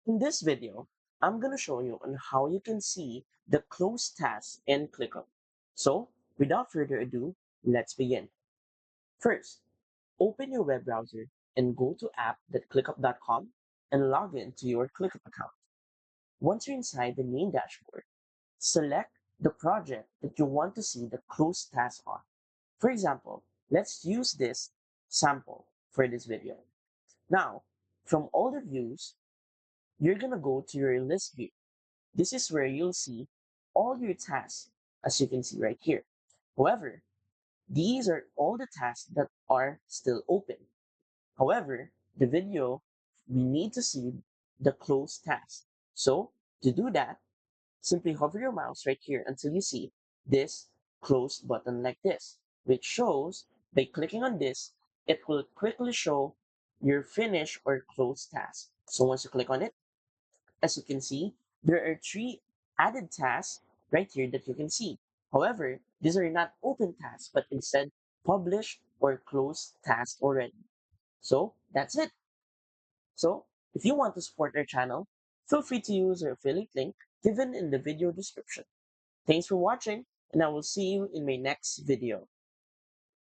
In this video, I'm going to show you on how you can see the closed tasks in ClickUp. So, without further ado, let's begin. First, open your web browser and go to app.clickup.com and log in to your ClickUp account. Once you're inside the main dashboard, select the project that you want to see the closed task on. For example, let's use this sample for this video. Now, from all the views, you're going to go to your list view. This is where you'll see all your tasks, as you can see right here. However, these are all the tasks that are still open. However, the video, we need to see the closed task. So to do that, simply hover your mouse right here until you see this close button like this, which shows by clicking on this, it will quickly show your finish or close task. So once you click on it, as you can see, there are three added tasks right here that you can see. However, these are not open tasks, but instead published or closed tasks already. So that's it. So if you want to support our channel, feel free to use our affiliate link given in the video description. Thanks for watching, and I will see you in my next video.